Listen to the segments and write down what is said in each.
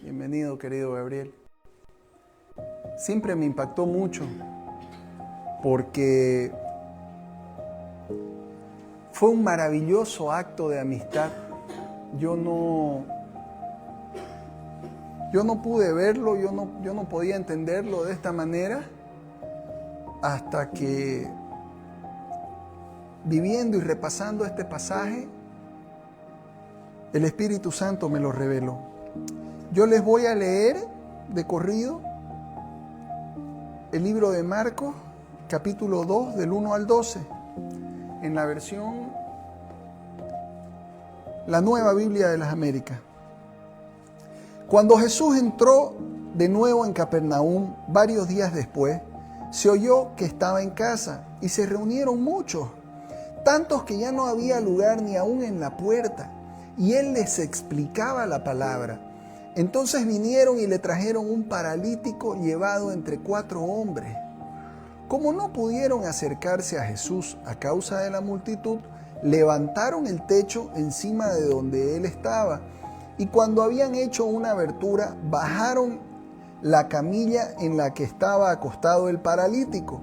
Bienvenido, querido Gabriel. Siempre me impactó mucho porque fue un maravilloso acto de amistad. Yo no pude verlo, yo no podía entenderlo de esta manera hasta que, viviendo y repasando este pasaje, el Espíritu Santo me lo reveló. Yo les voy a leer de corrido el libro de Marcos, capítulo 2, del 1 al 12, en la versión, la Nueva Biblia de las Américas. Cuando Jesús entró de nuevo en Capernaum, varios días después, se oyó que estaba en casa y se reunieron muchos, tantos que ya no había lugar ni aún en la puerta, y él les explicaba la palabra. Entonces vinieron y le trajeron un paralítico llevado entre 4 hombres. Como no pudieron acercarse a Jesús a causa de la multitud, levantaron el techo encima de donde él estaba, y cuando habían hecho una abertura, bajaron la camilla en la que estaba acostado el paralítico.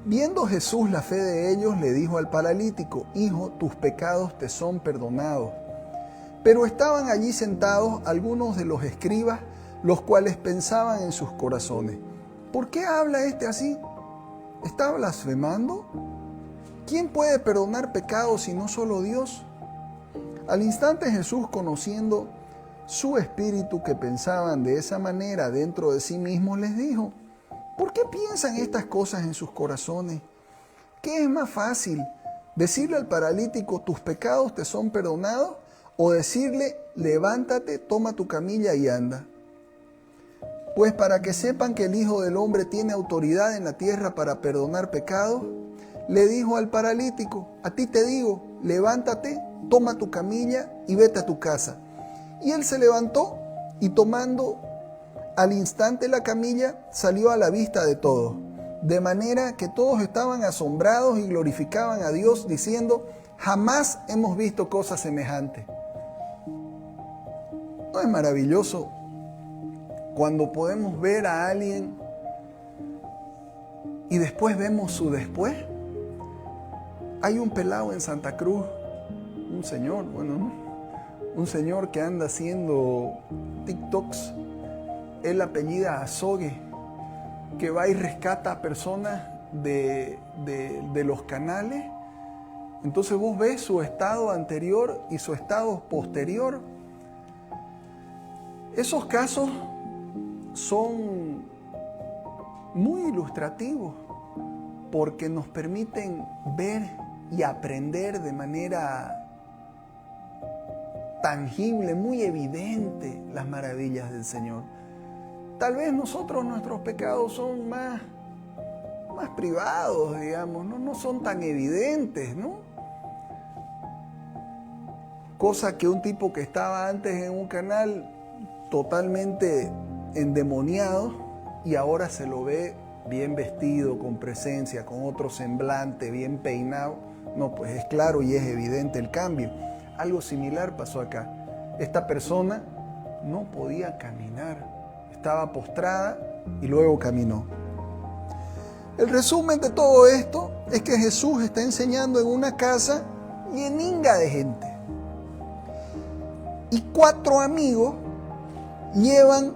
Viendo Jesús la fe de ellos, le dijo al paralítico: Hijo, tus pecados te son perdonados. Pero estaban allí sentados algunos de los escribas, los cuales pensaban en sus corazones: ¿por qué habla este así? ¿Está blasfemando? ¿Quién puede perdonar pecados sino solo Dios? Al instante Jesús, conociendo su espíritu, que pensaban de esa manera dentro de sí mismos, les dijo: ¿por qué piensan estas cosas en sus corazones? ¿Qué es más fácil, decirle al paralítico: tus pecados te son perdonados, o decirle: levántate, toma tu camilla y anda? Pues para que sepan que el Hijo del Hombre tiene autoridad en la tierra para perdonar pecados, le dijo al paralítico: a ti te digo, levántate, toma tu camilla y vete a tu casa. Y él se levantó y, tomando al instante la camilla, salió a la vista de todos, de manera que todos estaban asombrados y glorificaban a Dios, diciendo: jamás hemos visto cosa semejante. ¿No es maravilloso cuando podemos ver a alguien y después vemos su después? Hay un pelado en Santa Cruz, un señor que anda haciendo TikToks. Él apellida Azogue, que va y rescata a personas de los canales. Entonces vos ves su estado anterior y su estado posterior. Esos casos son muy ilustrativos porque nos permiten ver y aprender de manera tangible, muy evidente, las maravillas del Señor. Tal vez nuestros pecados son más privados, digamos, no son tan evidentes, ¿no? Cosa que un tipo que estaba antes en un canal totalmente endemoniado y ahora se lo ve bien vestido, con presencia, con otro semblante, bien peinado. No, pues es claro y es evidente el cambio. Algo similar pasó acá. Esta persona no podía caminar, estaba postrada y luego caminó. El resumen de todo esto es que Jesús está enseñando en una casa lleninga de gente. Y 4 amigos llevan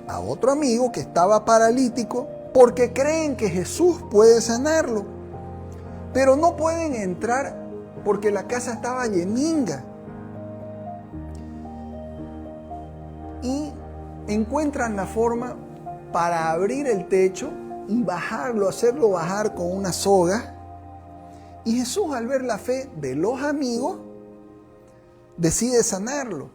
a otro amigo que estaba paralítico porque creen que Jesús puede sanarlo. Pero no pueden entrar porque la casa estaba lleninga. Y encuentran la forma para abrir el techo y bajarlo, hacerlo bajar con una soga. Y Jesús, al ver la fe de los amigos, decide sanarlo.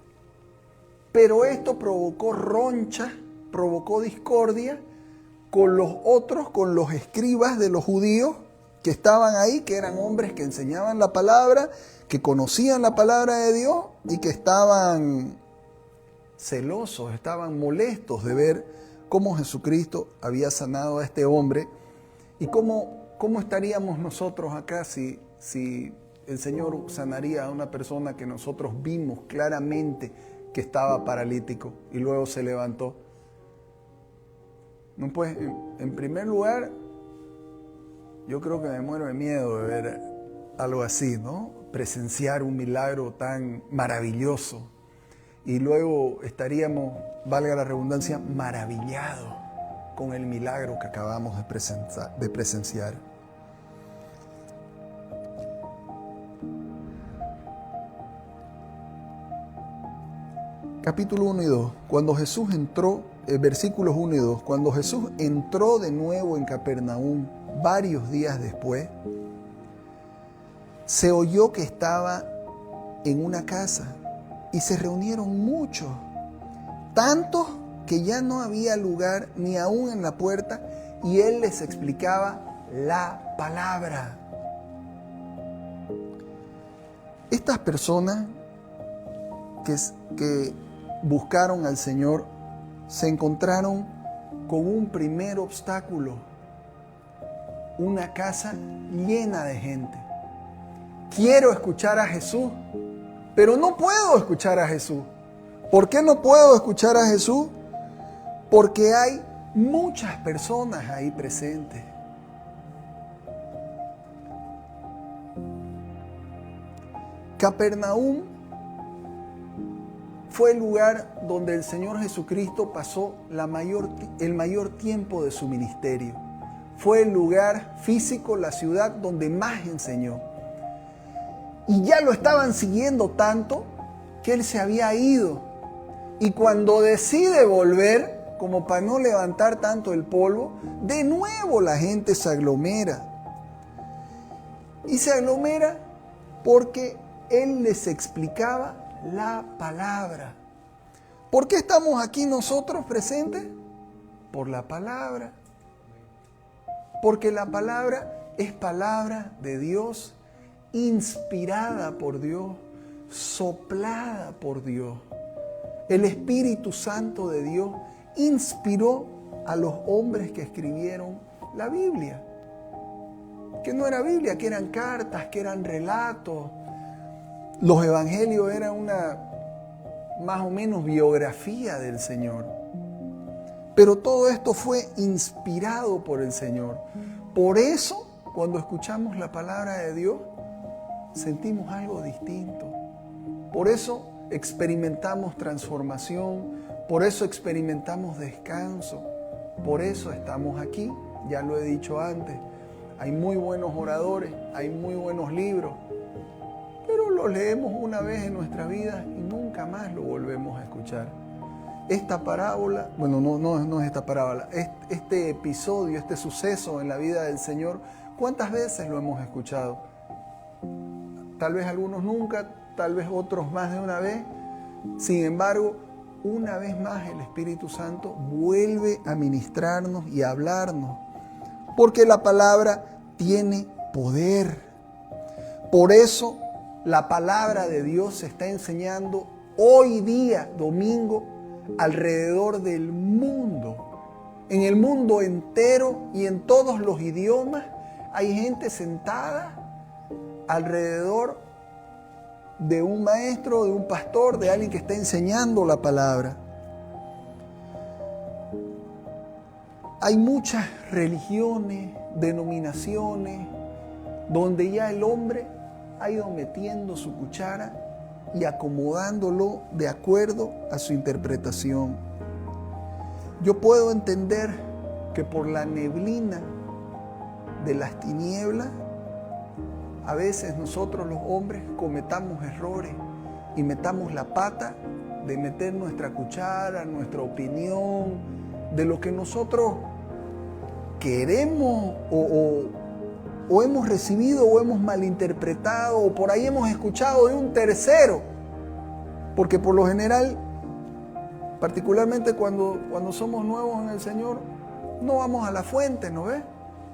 Pero esto provocó roncha, provocó discordia con los otros, con los escribas de los judíos que estaban ahí, que eran hombres que enseñaban la palabra, que conocían la palabra de Dios y que estaban celosos, estaban molestos de ver cómo Jesucristo había sanado a este hombre. Y cómo estaríamos nosotros acá si el Señor sanaría a una persona que nosotros vimos claramente que estaba paralítico y luego se levantó. No, pues, en primer lugar, yo creo que me muero de miedo de ver algo así, ¿no? Presenciar un milagro tan maravilloso. Y luego estaríamos, valga la redundancia, maravillados con el milagro que acabamos de presenciar. Capítulo 1 y 2. Cuando Jesús entró, versículos 1 y 2. Cuando Jesús entró de nuevo en Capernaum, varios días después, se oyó que estaba en una casa y se reunieron muchos, tantos que ya no había lugar ni aún en la puerta, y él les explicaba la palabra. Estas personas que buscaron al Señor se encontraron con un primer obstáculo: una casa llena de gente. Quiero escuchar a Jesús, pero no puedo escuchar a Jesús. ¿Por qué no puedo escuchar a Jesús? Porque hay muchas personas ahí presentes. Capernaum fue el lugar donde el Señor Jesucristo pasó el mayor tiempo de su ministerio. Fue el lugar físico, la ciudad donde más enseñó. Y ya lo estaban siguiendo tanto que él se había ido. Y cuando decide volver, como para no levantar tanto el polvo, de nuevo la gente se aglomera. Y se aglomera porque él les explicaba la palabra. ¿Por qué estamos aquí nosotros presentes? Por la palabra. Porque la palabra es palabra de Dios, inspirada por Dios, soplada por Dios. El Espíritu Santo de Dios inspiró a los hombres que escribieron la Biblia. Que no era Biblia, que eran cartas, que eran relatos. Los evangelios eran una más o menos biografía del Señor. Pero todo esto fue inspirado por el Señor. Por eso, cuando escuchamos la palabra de Dios, sentimos algo distinto. Por eso experimentamos transformación, por eso experimentamos descanso, por eso estamos aquí. Ya lo he dicho antes, hay muy buenos oradores, hay muy buenos libros, pero los leemos una vez en nuestra vida y nunca más lo volvemos a escuchar. Esta parábola, bueno, no es esta parábola, este episodio, este suceso en la vida del Señor, ¿cuántas veces lo hemos escuchado? Tal vez algunos nunca, tal vez otros más de una vez. Sin embargo, una vez más el Espíritu Santo vuelve a ministrarnos y a hablarnos, porque la palabra tiene poder. Por eso la palabra de Dios se está enseñando hoy día, domingo, alrededor del mundo. En el mundo entero y en todos los idiomas hay gente sentada alrededor de un maestro, de un pastor, de alguien que está enseñando la palabra. Hay muchas religiones, denominaciones, donde ya el hombre ha ido metiendo su cuchara y acomodándolo de acuerdo a su interpretación. Yo puedo entender que por la neblina de las tinieblas, a veces nosotros los hombres cometamos errores y metamos la pata de meter nuestra cuchara, nuestra opinión, de lo que nosotros queremos o hemos recibido o hemos malinterpretado o por ahí hemos escuchado de un tercero. Porque por lo general, particularmente cuando somos nuevos en el Señor, no vamos a la fuente, ¿no ves?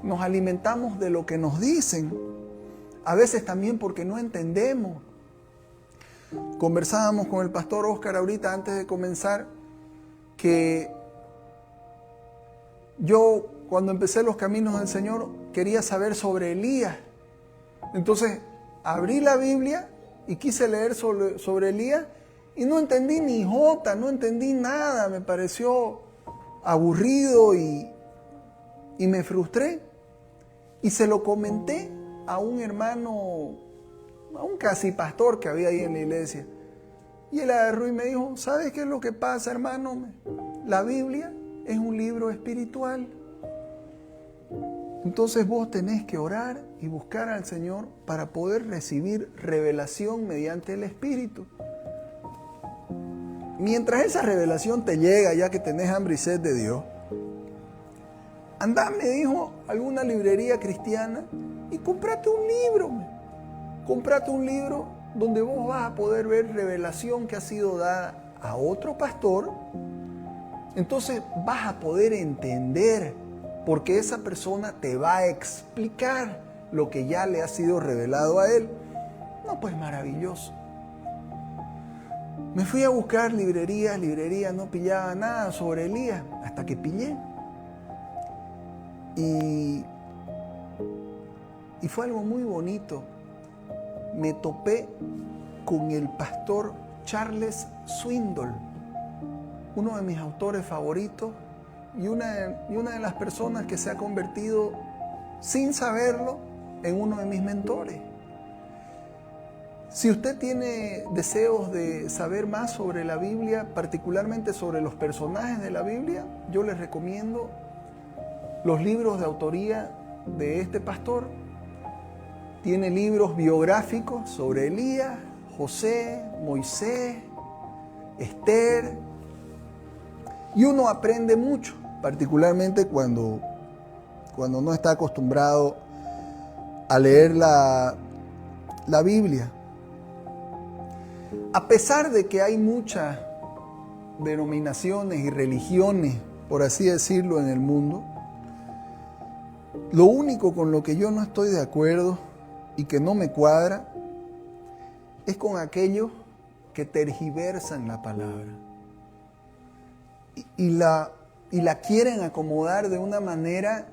Nos alimentamos de lo que nos dicen. A veces también porque no entendemos. Conversábamos con el pastor Oscar ahorita antes de comenzar que yo cuando empecé los caminos del Señor quería saber sobre Elías. Entonces abrí la Biblia y quise leer sobre Elías Y no entendí ni jota, no entendí nada, me pareció aburrido y me frustré. Y se lo comenté a un hermano, a un casi pastor que había ahí en la iglesia. Y él agarró y me dijo, ¿sabes qué es lo que pasa, hermano? La Biblia es un libro espiritual. Entonces vos tenés que orar y buscar al Señor para poder recibir revelación mediante el Espíritu. Mientras esa revelación te llega, ya que tenés hambre y sed de Dios, andá, me dijo, a alguna librería cristiana y cómprate un libro. Cómprate un libro donde vos vas a poder ver revelación que ha sido dada a otro pastor. Entonces vas a poder entender, porque esa persona te va a explicar lo que ya le ha sido revelado a él. No, pues maravilloso. Me fui a buscar librerías, no pillaba nada sobre Elías, hasta que pillé. Y fue algo muy bonito. Me topé con el pastor Charles Swindoll, uno de mis autores favoritos y una de las personas que se ha convertido, sin saberlo, en uno de mis mentores. Si usted tiene deseos de saber más sobre la Biblia, particularmente sobre los personajes de la Biblia, yo les recomiendo los libros de autoría de este pastor. Tiene libros biográficos sobre Elías, José, Moisés, Esther. Y uno aprende mucho, particularmente cuando no está acostumbrado a leer la Biblia. A pesar de que hay muchas denominaciones y religiones, por así decirlo, en el mundo, lo único con lo que yo no estoy de acuerdo y que no me cuadra es con aquellos que tergiversan la palabra y la quieren acomodar de una manera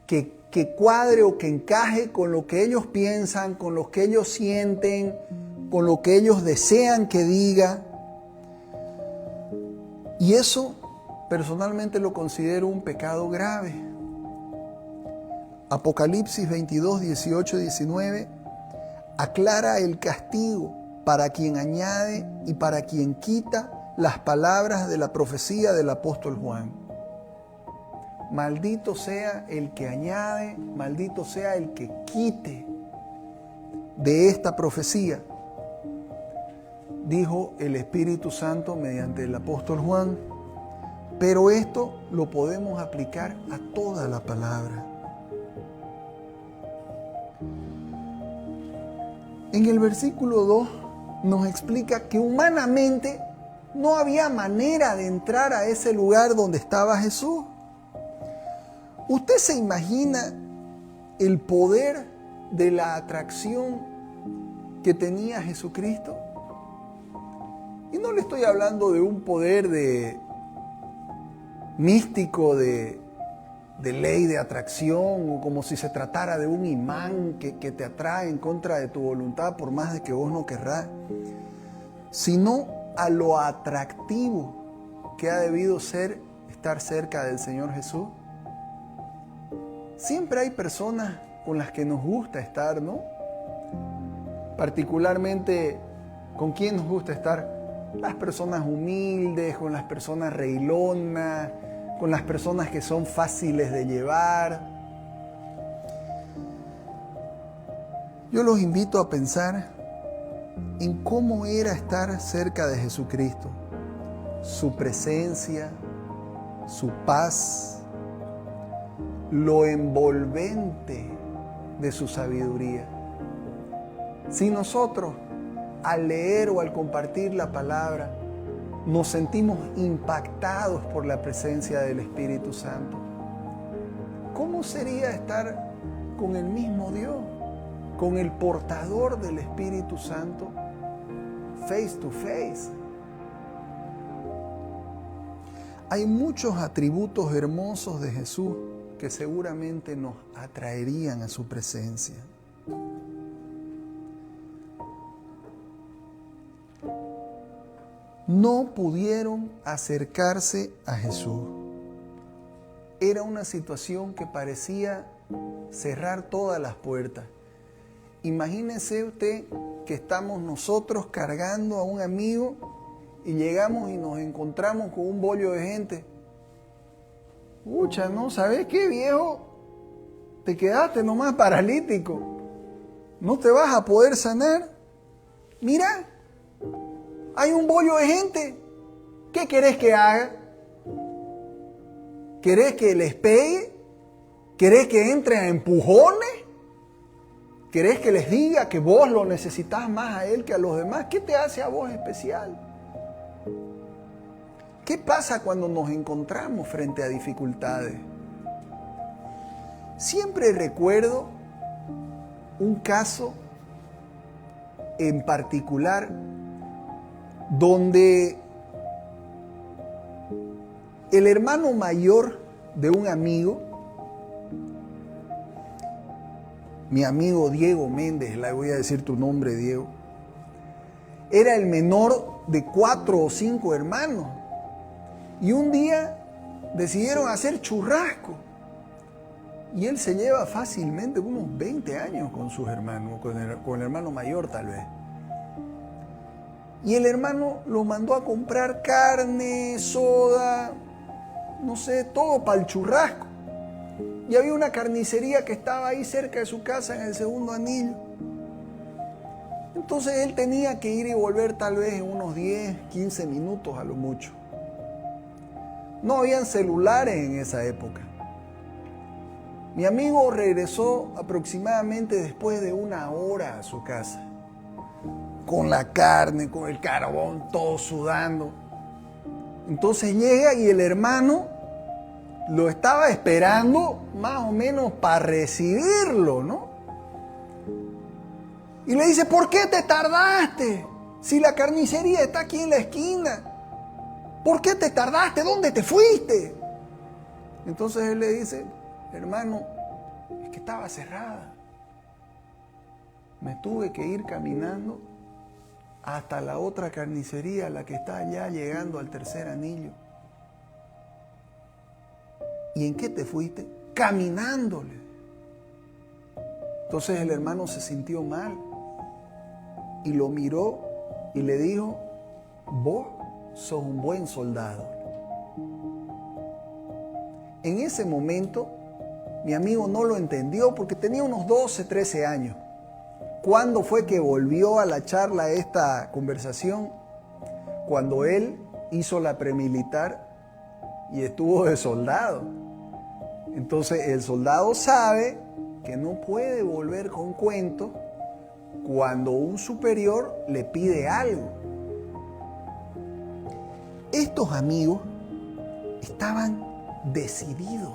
que cuadre o que encaje con lo que ellos piensan, con lo que ellos sienten, con lo que ellos desean que diga. Y eso personalmente lo considero un pecado grave. Apocalipsis 22, 18 y 19 aclara el castigo para quien añade y para quien quita las palabras de la profecía del apóstol Juan. Maldito sea el que añade, maldito sea el que quite de esta profecía, dijo el Espíritu Santo mediante el apóstol Juan. Pero esto lo podemos aplicar a toda la palabra. En el versículo 2 nos explica que humanamente no había manera de entrar a ese lugar donde estaba Jesús. ¿Usted se imagina el poder de la atracción que tenía Jesucristo? Y no le estoy hablando de un poder místico de ley de atracción, o como si se tratara de un imán que te atrae en contra de tu voluntad por más de que vos no querrás, sino a lo atractivo que ha debido ser estar cerca del Señor Jesús. Siempre hay personas con las que nos gusta estar, ¿no? Particularmente, ¿con quién nos gusta estar? Las personas humildes, con las personas reilonas, con las personas que son fáciles de llevar. Yo los invito a pensar en cómo era estar cerca de Jesucristo, su presencia, su paz, lo envolvente de su sabiduría. Si nosotros, al leer o al compartir la palabra, nos sentimos impactados por la presencia del Espíritu Santo, ¿cómo sería estar con el mismo Dios, con el portador del Espíritu Santo, face to face? Hay muchos atributos hermosos de Jesús que seguramente nos atraerían a su presencia. no pudieron acercarse a Jesús. Era una situación que parecía cerrar todas las puertas. Imagínese usted que estamos nosotros cargando a un amigo y llegamos y nos encontramos con un bollo de gente. Pucha, ¿no? ¿Sabes qué, viejo? Te quedaste nomás paralítico. No te vas a poder sanar. Mira, hay un bollo de gente. ¿Qué querés que haga? ¿Querés que les pegue? ¿Querés que entre a empujones? ¿Querés que les diga que vos lo necesitás más a él que a los demás? ¿Qué te hace a vos especial? ¿Qué pasa cuando nos encontramos frente a dificultades? Siempre recuerdo un caso en particular donde el hermano mayor de un amigo, mi amigo Diego Méndez, le voy a decir tu nombre, Diego, era el menor de 4 o 5 hermanos. Y un día decidieron hacer churrasco. Y él se lleva fácilmente unos 20 años con sus hermanos, con el hermano mayor tal vez. Y el hermano lo mandó a comprar carne, soda, no sé, todo para el churrasco. Y había una carnicería que estaba ahí cerca de su casa en el segundo anillo. Entonces él tenía que ir y volver tal vez en unos 10, 15 minutos a lo mucho. No habían celulares en esa época. Mi amigo regresó aproximadamente después de 1 hora a su casa. Con la carne, con el carbón, todo sudando. Entonces llega y el hermano lo estaba esperando más o menos para recibirlo, ¿no? Y le dice, ¿por qué te tardaste? Si la carnicería está aquí en la esquina. ¿Por qué te tardaste? ¿Dónde te fuiste? Entonces él le dice, hermano, es que estaba cerrada. Me tuve que ir caminando hasta la otra carnicería, la que está allá llegando al tercer anillo. ¿Y en qué te fuiste? Caminándole. Entonces el hermano se sintió mal y lo miró y le dijo, vos sos un buen soldado. En ese momento, mi amigo no lo entendió porque tenía unos 12, 13 años. ¿Cuándo fue que volvió a la charla esta conversación? Cuando él hizo la premilitar y estuvo de soldado. Entonces el soldado sabe que no puede volver con cuentos cuando un superior le pide algo. Estos amigos estaban decididos.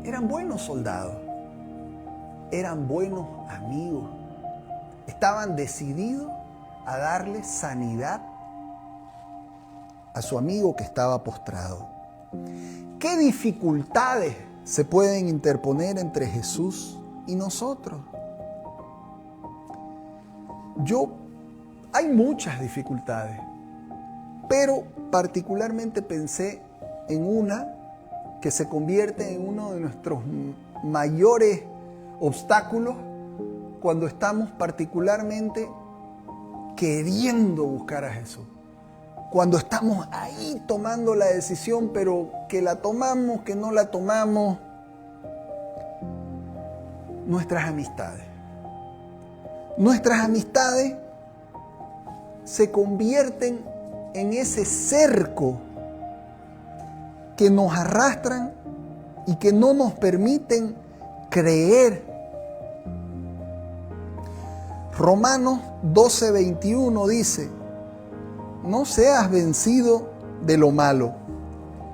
Eran buenos soldados. Eran buenos amigos. Estaban decididos a darle sanidad a su amigo que estaba postrado. ¿Qué dificultades se pueden interponer entre Jesús y nosotros? Hay muchas dificultades, pero particularmente pensé en una que se convierte en uno de nuestros mayores obstáculos cuando estamos particularmente queriendo buscar a Jesús. Cuando estamos ahí tomando la decisión, pero que la tomamos, que no la tomamos. Nuestras amistades. Nuestras amistades se convierten en ese cerco que nos arrastran y que no nos permiten creer. Romanos 12:21 dice, no seas vencido de lo malo,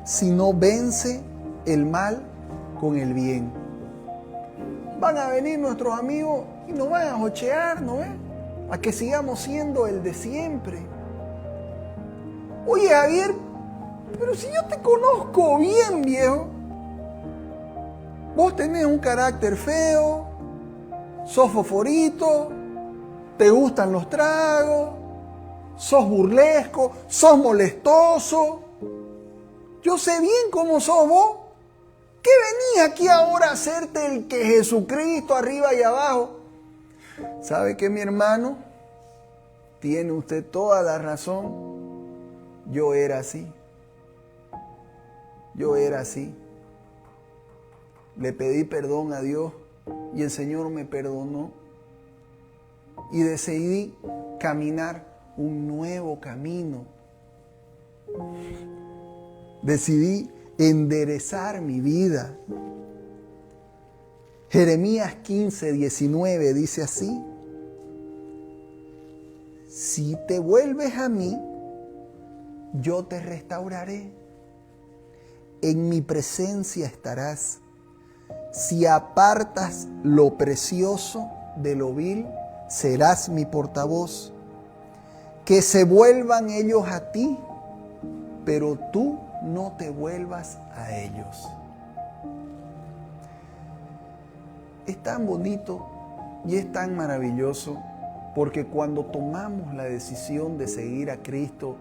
sino vence el mal con el bien. Van a venir nuestros amigos y nos van a jochear, ¿no ves? A que sigamos siendo el de siempre. Oye, Javier, pero si yo te conozco bien, viejo. Vos tenés un carácter feo, sos fosforito, te gustan los tragos, sos burlesco, sos molestoso. Yo sé bien cómo sos vos. ¿Qué venís aquí ahora a hacerte el que Jesucristo arriba y abajo? ¿Sabe qué, mi hermano? Tiene usted toda la razón. Yo era así. Yo era así. Le pedí perdón a Dios y el Señor me perdonó. Y decidí caminar un nuevo camino. Decidí enderezar mi vida. Jeremías 15:19 dice así: si te vuelves a mí, yo te restauraré. En mi presencia estarás. Si apartas lo precioso de lo vil, serás mi portavoz. Que se vuelvan ellos a ti, pero tú no te vuelvas a ellos. Es tan bonito y es tan maravilloso, porque cuando tomamos la decisión de seguir a Cristo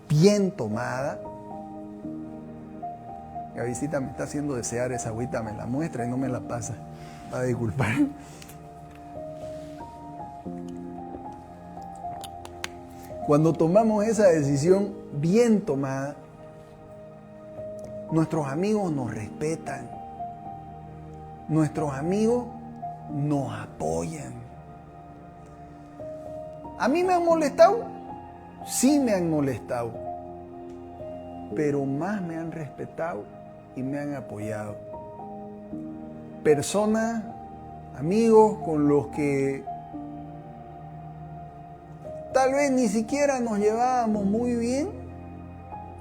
bien tomada, la visita me está haciendo desear esa agüita, me la muestra y no me la pasa. Va a disculpar. Cuando tomamos esa decisión bien tomada, nuestros amigos nos respetan, nuestros amigos nos apoyan. ¿A mí me han molestado? Sí me han molestado, pero más me han respetado y me han apoyado. Personas, amigos con los que tal vez ni siquiera nos llevábamos muy bien,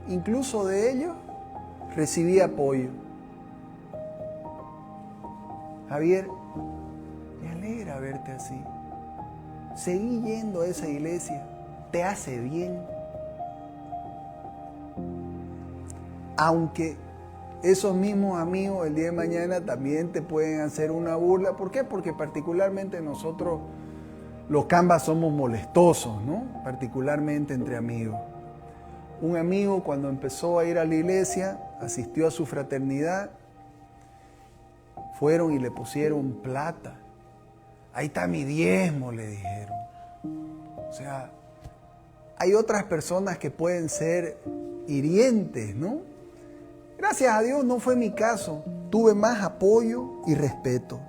incluso de ellos recibí apoyo. Javier, me alegra verte así. Seguí yendo a esa iglesia, te hace bien. Aunque esos mismos amigos el día de mañana también te pueden hacer una burla. ¿Por qué? Porque particularmente nosotros, los cambas, somos molestosos, ¿no? Particularmente entre amigos. Un amigo, cuando empezó a ir a la iglesia, asistió a su fraternidad, fueron y le pusieron plata. Ahí está mi diezmo, le dijeron. O sea, hay otras personas que pueden ser hirientes, ¿no? Gracias a Dios no fue mi caso. Tuve más apoyo y respeto.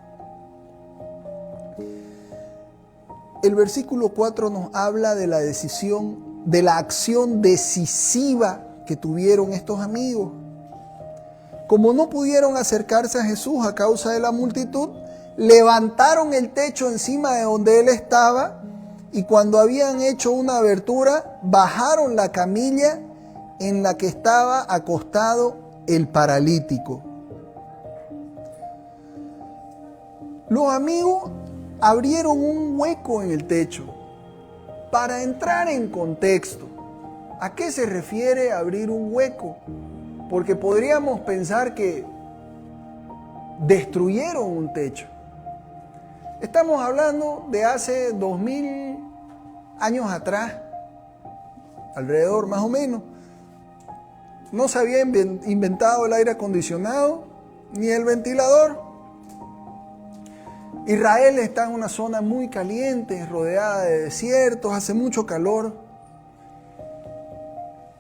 El versículo 4 nos habla de la decisión, de la acción decisiva que tuvieron estos amigos. Como no pudieron acercarse a Jesús a causa de la multitud, levantaron el techo encima de donde él estaba, y cuando habían hecho una abertura, bajaron la camilla en la que estaba acostado el paralítico. Los amigos abrieron un hueco en el techo. Para entrar en contexto, ¿a qué se refiere abrir un hueco? Porque podríamos pensar que destruyeron un techo. Estamos hablando de hace 2000 años atrás, alrededor más o menos. No se había inventado el aire acondicionado ni el ventilador. Israel está en una zona muy caliente, rodeada de desiertos, hace mucho calor.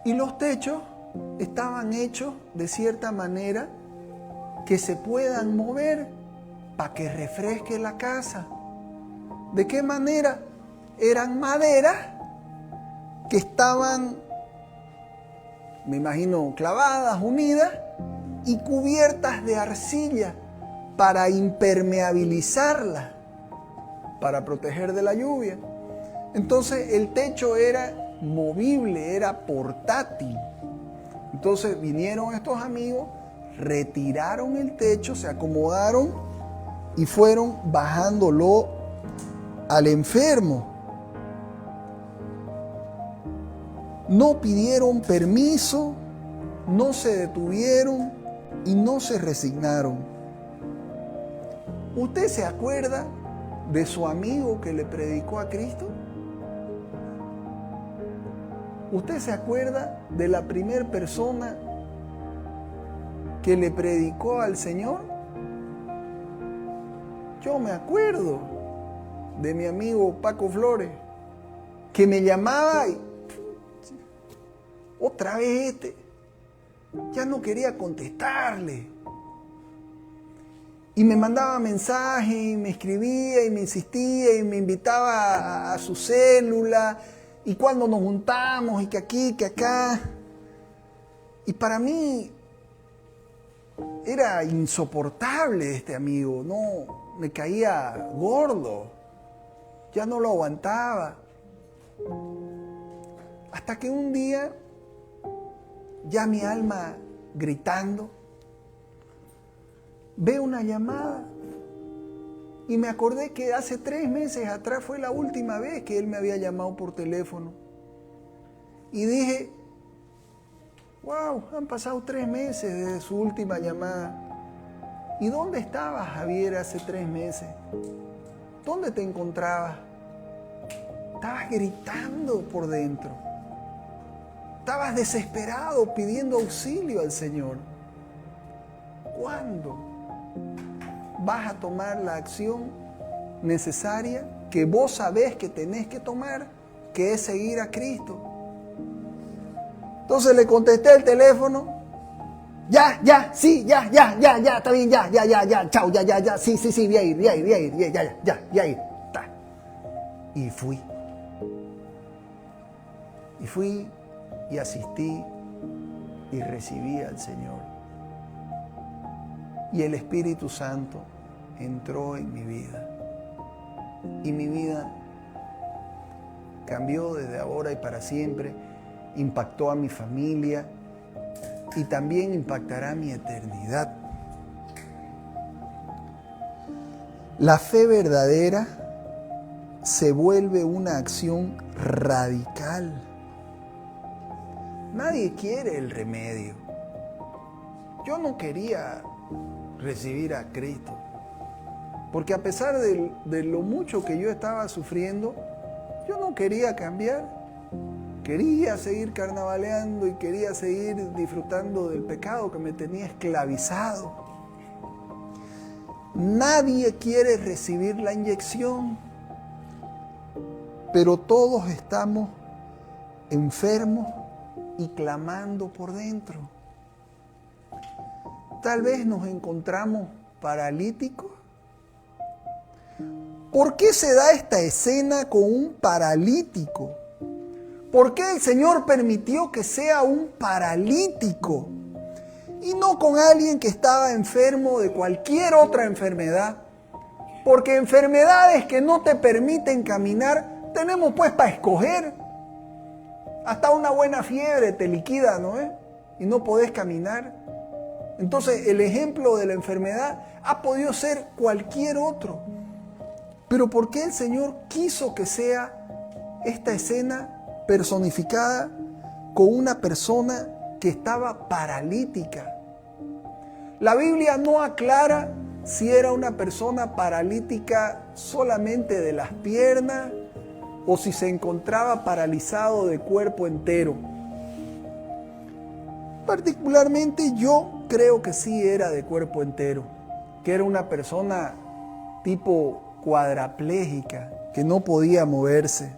Y los techos estaban hechos de cierta manera que se puedan mover para que refresque la casa. ¿De qué manera? Eran maderas que estaban, me imagino, clavadas, unidas y cubiertas de arcilla para impermeabilizarla, para proteger de la lluvia. Entonces el techo era movible, era portátil. Entonces vinieron estos amigos, retiraron el techo, se acomodaron y fueron bajándolo al enfermo. No pidieron permiso, no se detuvieron y no se resignaron. ¿Usted se acuerda de su amigo que le predicó a Cristo? ¿Usted se acuerda de la primera persona que le predicó al Señor? Yo me acuerdo de mi amigo Paco Flores, que me llamaba y otra vez ya no quería contestarle. Y me mandaba mensajes, y me escribía, y me insistía, y me invitaba a su célula, y cuando nos juntamos, y que aquí, que acá. Y para mí era insoportable este amigo, no, me caía gordo, ya no lo aguantaba. Hasta que un día, ya mi alma gritando, veo una llamada y me acordé que hace 3 meses atrás fue la última vez que él me había llamado por teléfono. Y dije, wow, han pasado 3 meses desde su última llamada. ¿Y dónde estabas, Javier, hace 3 meses? ¿Dónde te encontrabas? Estabas gritando por dentro. Estabas desesperado pidiendo auxilio al Señor. ¿Cuándo vas a tomar la acción necesaria que vos sabés que tenés que tomar, que es seguir a Cristo? Entonces le contesté el teléfono. Ya, está bien, ya, chao, ya, sí, voy a ir, ya, está. Y fui y asistí y recibí al Señor. Y el Espíritu Santo entró en mi vida. Y mi vida cambió desde ahora y para siempre. Impactó a mi familia y también impactará mi eternidad. La fe verdadera se vuelve una acción radical. Nadie quiere el remedio. Yo no quería recibir a Cristo, porque a pesar de lo mucho que yo estaba sufriendo, yo no quería cambiar. Quería seguir carnavaleando y quería seguir disfrutando del pecado que me tenía esclavizado. Nadie quiere recibir la inyección, pero todos estamos enfermos y clamando por dentro. Tal vez nos encontramos paralíticos. ¿Por qué se da esta escena con un paralítico? ¿Por qué el Señor permitió que sea un paralítico y no con alguien que estaba enfermo de cualquier otra enfermedad? Porque enfermedades que no te permiten caminar, tenemos pues para escoger. Hasta una buena fiebre te liquida, ¿no es? Y no podés caminar. Entonces el ejemplo de la enfermedad ha podido ser cualquier otro. Pero ¿por qué el Señor quiso que sea esta escena personificada con una persona que estaba paralítica? La Biblia no aclara si era una persona paralítica solamente de las piernas o si se encontraba paralizado de cuerpo entero. Particularmente yo creo que sí era de cuerpo entero, que era una persona tipo cuadraplégica, que no podía moverse.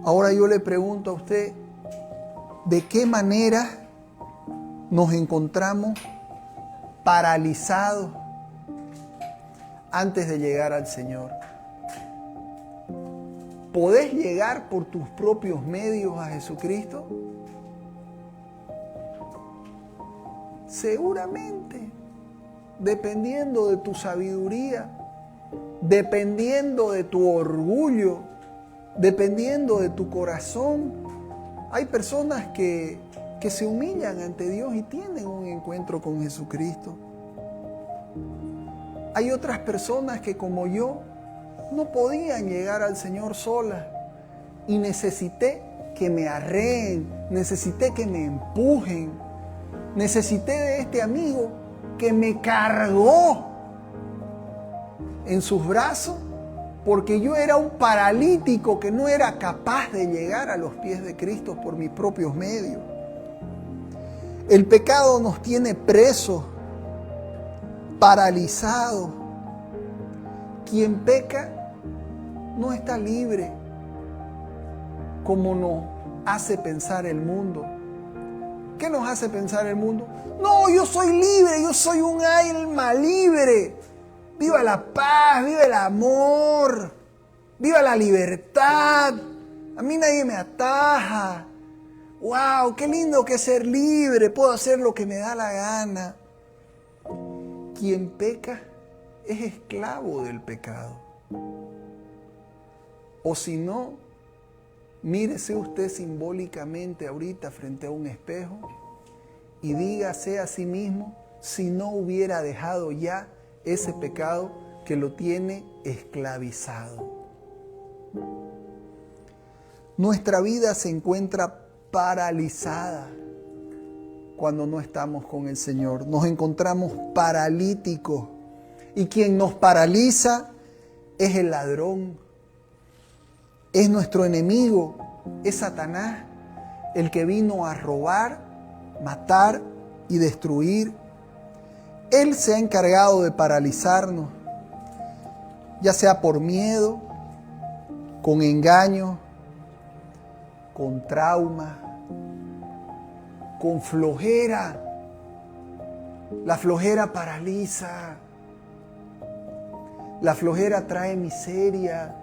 Ahora yo le pregunto a usted, ¿de qué manera nos encontramos paralizados antes de llegar al Señor? ¿Podés llegar por tus propios medios a Jesucristo? Seguramente, dependiendo de tu sabiduría, dependiendo de tu orgullo, dependiendo de tu corazón. Hay personas que se humillan ante Dios y tienen un encuentro con Jesucristo. Hay otras personas que, como yo, no podían llegar al Señor solas y necesité que me arreen, necesité que me empujen, necesité de este amigo que me cargó en sus brazos porque yo era un paralítico que no era capaz de llegar a los pies de Cristo por mis propios medios. El pecado nos tiene presos, paralizados. Quien peca no está libre, como nos hace pensar el mundo. ¿Qué nos hace pensar el mundo? No, yo soy libre, yo soy un alma libre. Viva la paz, viva el amor, viva la libertad. A mí nadie me ataja. ¡Wow! ¡Qué lindo que es ser libre! Puedo hacer lo que me da la gana. Quien peca es esclavo del pecado. O si no, mírese usted simbólicamente ahorita frente a un espejo y dígase a sí mismo si no hubiera dejado ya ese pecado que lo tiene esclavizado. Nuestra vida se encuentra paralizada cuando no estamos con el Señor. Nos encontramos paralíticos y quien nos paraliza es el ladrón, es nuestro enemigo, es Satanás, el que vino a robar, matar y destruir. Él se ha encargado de paralizarnos, ya sea por miedo, con engaño, con trauma, con flojera. La flojera paraliza. La flojera trae miseria.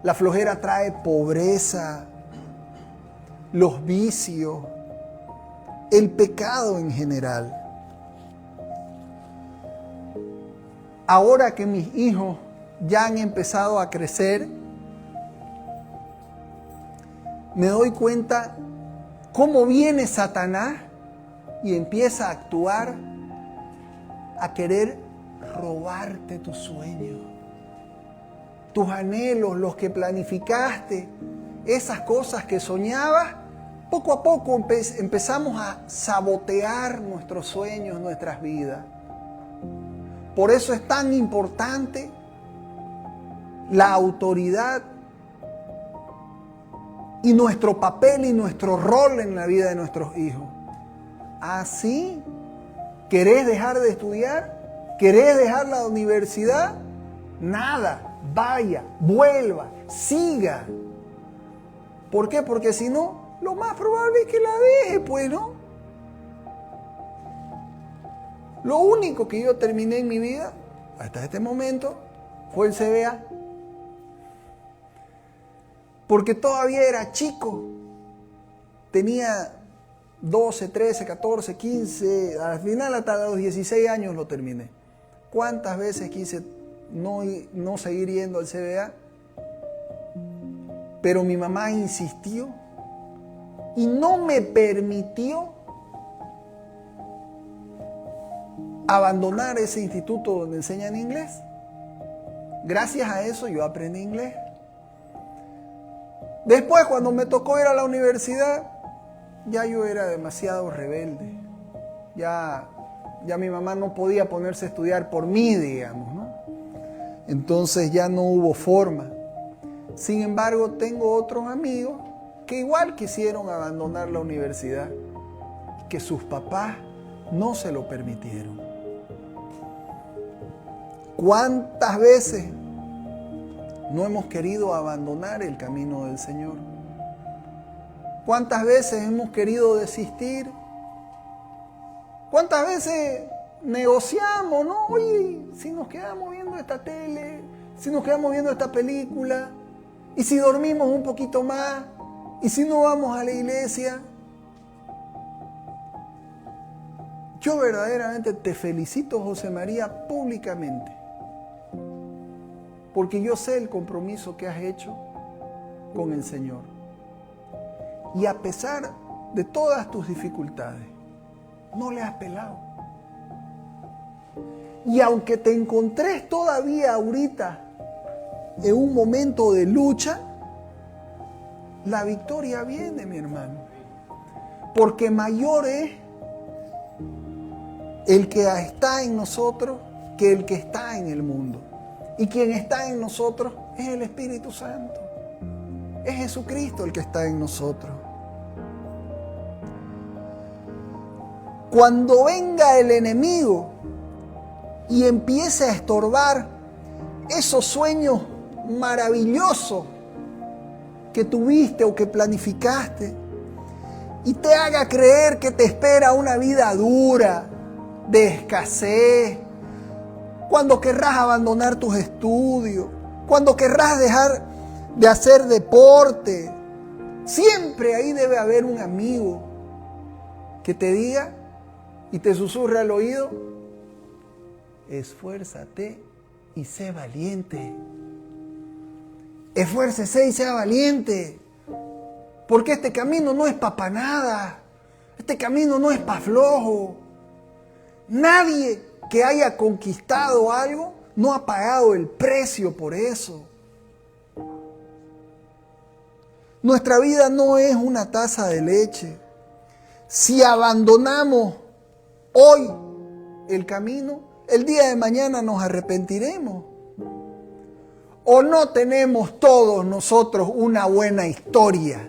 La flojera trae pobreza, los vicios, el pecado en general. Ahora que mis hijos ya han empezado a crecer, me doy cuenta cómo viene Satanás y empieza a actuar, a querer robarte tus sueños, tus anhelos, los que planificaste, esas cosas que soñabas. Poco a poco empezamos a sabotear nuestros sueños, nuestras vidas. Por eso es tan importante la autoridad y nuestro papel y nuestro rol en la vida de nuestros hijos. ¿Así? ¿Querés dejar de estudiar? ¿Querés dejar la universidad? Nada, vaya, vuelva, siga. ¿Por qué? Porque si no, lo más probable es que la deje, pues, ¿no? Lo único que yo terminé en mi vida, hasta este momento, fue el CBA. Porque todavía era chico. Tenía 12, 13, 14, 15, al final hasta los 16 años lo terminé. ¿Cuántas veces quise no seguir yendo al CBA? Pero mi mamá insistió y no me permitió abandonar ese instituto donde enseñan inglés. Gracias a eso yo aprendí inglés. Después, cuando me tocó ir a la universidad, ya yo era demasiado rebelde. Ya mi mamá no podía ponerse a estudiar por mí, digamos, ¿no? Entonces ya no hubo forma. Sin embargo, tengo otros amigos que igual quisieron abandonar la universidad, que sus papás no se lo permitieron. ¿Cuántas veces no hemos querido abandonar el camino del Señor? ¿Cuántas veces hemos querido desistir? ¿Cuántas veces negociamos, no? Oye, si nos quedamos viendo esta tele, si nos quedamos viendo esta película, y si dormimos un poquito más, y si no vamos a la iglesia. Yo verdaderamente te felicito, José María, públicamente, porque yo sé el compromiso que has hecho con el Señor. Y a pesar de todas tus dificultades, no le has pelado. Y aunque te encontres todavía ahorita en un momento de lucha, la victoria viene, mi hermano. Porque mayor es el que está en nosotros que el que está en el mundo. Y quien está en nosotros es el Espíritu Santo. Es Jesucristo el que está en nosotros. Cuando venga el enemigo y empiece a estorbar esos sueños maravillosos que tuviste o que planificaste y te haga creer que te espera una vida dura, de escasez, cuando querrás abandonar tus estudios, cuando querrás dejar de hacer deporte, siempre ahí debe haber un amigo que te diga y te susurra al oído: esfuérzate y sé valiente. Esfuércese y sea valiente, porque este camino no es pa' nada, este camino no es pa' flojo. Nadie que haya conquistado algo no ha pagado el precio por eso. Nuestra vida no es una taza de leche. Si abandonamos hoy el camino, el día de mañana nos arrepentiremos. ¿O no tenemos todos nosotros una buena historia?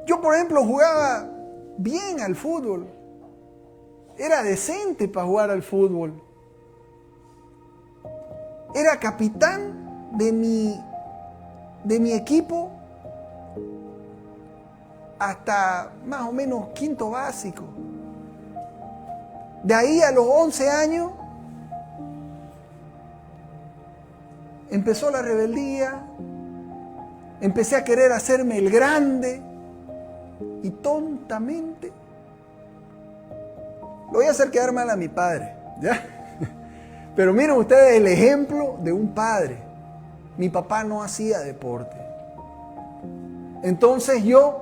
Yo, por ejemplo, jugaba bien al fútbol. Era decente para jugar al fútbol. Era capitán de mi equipo hasta más o menos quinto básico. De ahí a los 11 años empezó la rebeldía, empecé a querer hacerme el grande y tontamente lo voy a hacer quedar mal a mi padre, ¿ya? Pero miren ustedes el ejemplo de un padre. Mi papá no hacía deporte. Entonces yo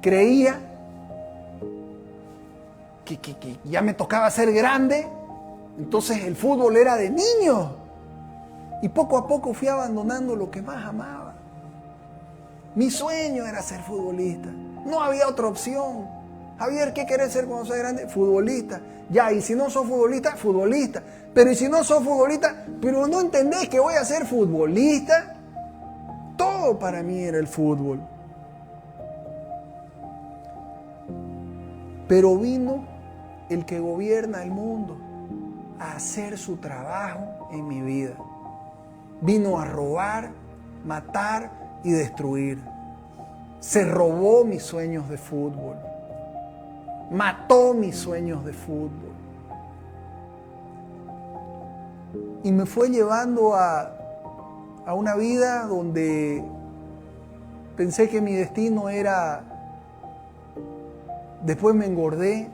creía que ya me tocaba ser grande. Entonces el fútbol era de niños. Y poco a poco fui abandonando lo que más amaba. Mi sueño era ser futbolista. No había otra opción. Javier, ¿qué querés ser cuando seas grande? Futbolista. Ya, y si no sos futbolista, futbolista. Pero y si no sos futbolista, pero no entendés que voy a ser futbolista. Todo para mí era el fútbol. Pero vino el que gobierna el mundo a hacer su trabajo en mi vida. Vino a robar, matar y destruir. Se robó mis sueños de fútbol. Mató mis sueños de fútbol. Y me fue llevando a una vida donde pensé que mi destino era... Después me engordé.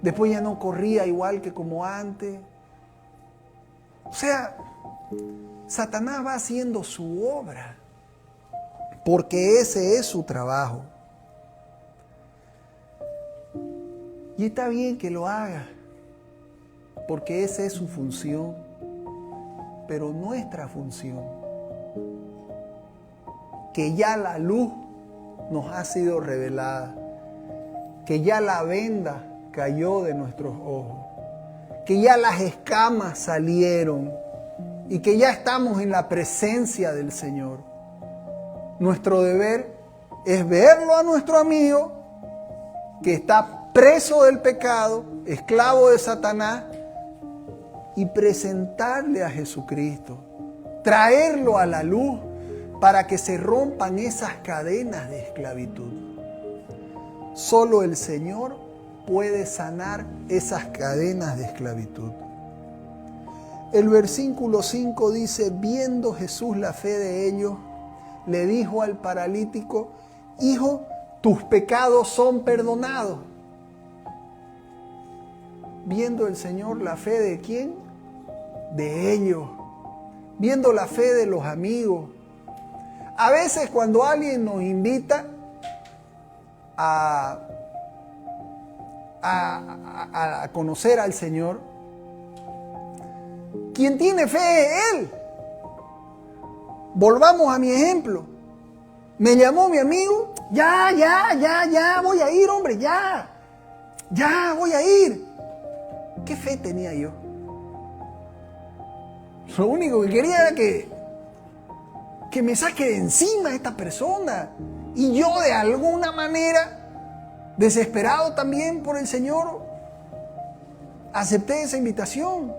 Después ya no corría igual que como antes. O sea, Satanás va haciendo su obra. Porque ese es su trabajo. Y está bien que lo haga, porque esa es su función, pero nuestra función, que ya la luz nos ha sido revelada, que ya la venda cayó de nuestros ojos, que ya las escamas salieron y que ya estamos en la presencia del Señor. Nuestro deber es verlo a nuestro amigo que está preso del pecado, esclavo de Satanás, y presentarle a Jesucristo, traerlo a la luz para que se rompan esas cadenas de esclavitud. Solo el Señor puede sanar esas cadenas de esclavitud. El versículo 5 dice: viendo Jesús la fe de ellos, le dijo al paralítico: hijo, tus pecados son perdonados. Viendo el Señor la fe de ¿quién? De ellos. Viendo la fe de los amigos. A veces cuando alguien nos invita a conocer al Señor, quien tiene fe es Él. Volvamos a mi ejemplo. Me llamó mi amigo, ya, voy a ir, hombre, ya voy a ir. ¿Qué fe tenía yo? Lo único que quería era que me saque de encima esta persona. Y yo de alguna manera, desesperado también por el Señor, acepté esa invitación.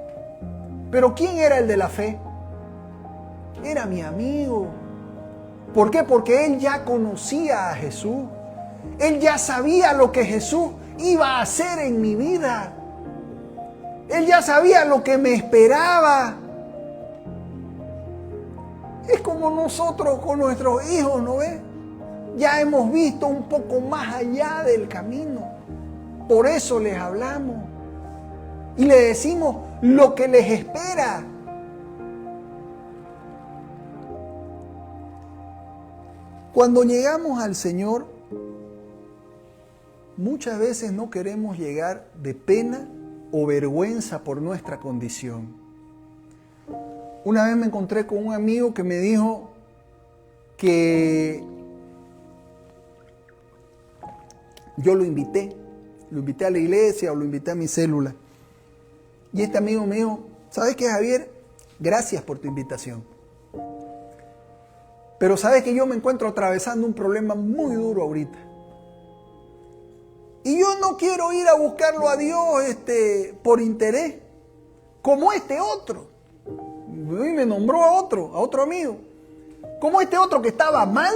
Pero ¿quién era el de la fe? Era mi amigo. ¿Por qué? Porque él ya conocía a Jesús. Él ya sabía lo que Jesús iba a hacer en mi vida. Él ya sabía lo que me esperaba. Es como nosotros con nuestros hijos, ¿no ves? Ya hemos visto un poco más allá del camino. Por eso les hablamos. Y le decimos lo que les espera. Cuando llegamos al Señor, muchas veces no queremos llegar de pena o vergüenza por nuestra condición. Una vez me encontré con un amigo que me dijo que yo lo invité a la iglesia o lo invité a mi célula. Y este amigo me dijo, ¿sabes qué, Javier? Gracias por tu invitación. Pero sabes que yo me encuentro atravesando un problema muy duro ahorita. Y yo no quiero ir a buscarlo a Dios por interés, como este otro. Y me nombró a otro amigo. Como este otro que estaba mal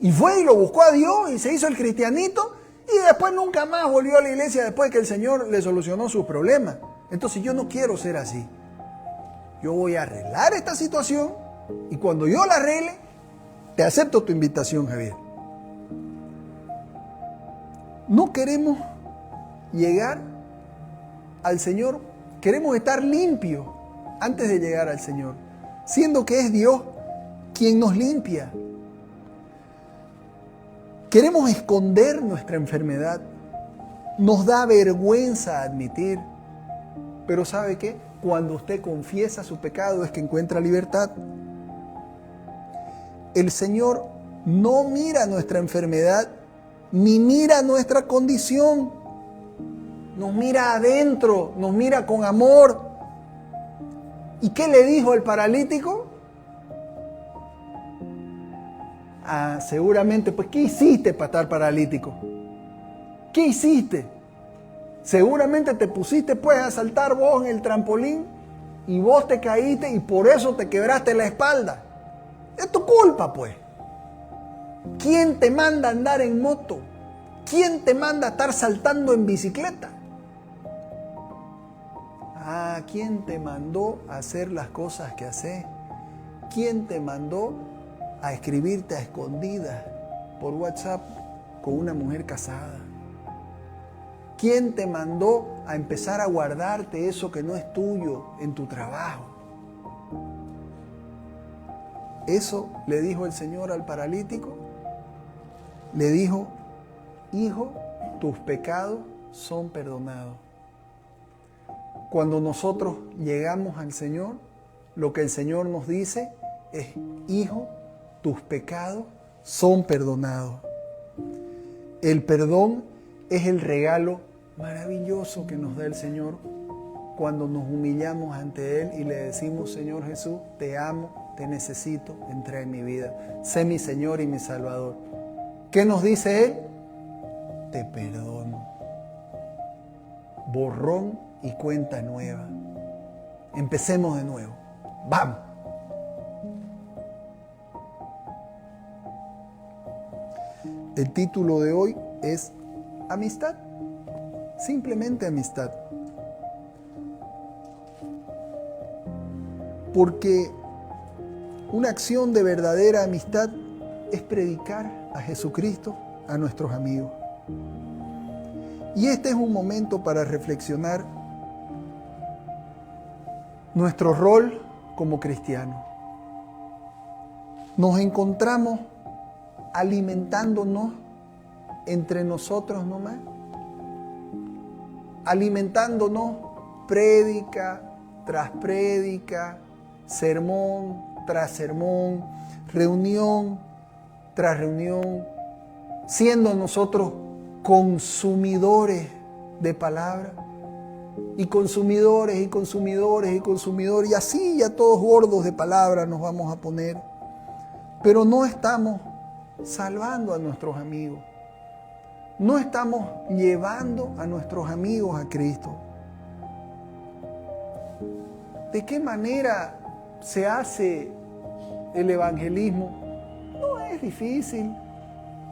y fue y lo buscó a Dios y se hizo el cristianito y después nunca más volvió a la iglesia después que el Señor le solucionó sus problemas. Entonces yo no quiero ser así. Yo voy a arreglar esta situación y cuando yo la arregle, te acepto tu invitación, Javier. No queremos llegar al Señor, queremos estar limpios antes de llegar al Señor, siendo que es Dios quien nos limpia. Queremos esconder nuestra enfermedad, nos da vergüenza admitir, pero ¿sabe qué? Cuando usted confiesa su pecado es que encuentra libertad. El Señor no mira nuestra enfermedad, ni mira nuestra condición. Nos mira adentro, nos mira con amor. ¿Y qué le dijo el paralítico? Seguramente, pues, ¿qué hiciste para estar paralítico? ¿Qué hiciste? Seguramente te pusiste pues a saltar vos en el trampolín y vos te caíste y por eso te quebraste la espalda. Es tu culpa, pues. ¿Quién te manda a andar en moto? ¿Quién te manda a estar saltando en bicicleta? ¿Quién te mandó a hacer las cosas que haces? ¿Quién te mandó a escribirte a escondidas por WhatsApp con una mujer casada? ¿Quién te mandó a empezar a guardarte eso que no es tuyo en tu trabajo? Eso le dijo el Señor al paralítico. Le dijo, hijo, tus pecados son perdonados. Cuando nosotros llegamos al Señor, lo que el Señor nos dice es, hijo, tus pecados son perdonados. El perdón es el regalo maravilloso que nos da el Señor cuando nos humillamos ante Él y le decimos, Señor Jesús, te amo, te necesito, entra en mi vida. Sé mi Señor y mi Salvador. ¿Qué nos dice Él? Te perdono. Borrón y cuenta nueva. Empecemos de nuevo. ¡Vamos! El título de hoy es Amistad. Simplemente amistad. Porque una acción de verdadera amistad es predicar a Jesucristo a nuestros amigos. Y este es un momento para reflexionar nuestro rol como cristianos. Nos encontramos alimentándonos entre nosotros nomás, alimentándonos prédica tras prédica, sermón tras sermón, reunión tras reunión, siendo nosotros consumidores de palabra. Y consumidores, y consumidores, y consumidores. Y así ya todos gordos de palabras nos vamos a poner. Pero no estamos salvando a nuestros amigos. No estamos llevando a nuestros amigos a Cristo. ¿De qué manera se hace el evangelismo? No es difícil.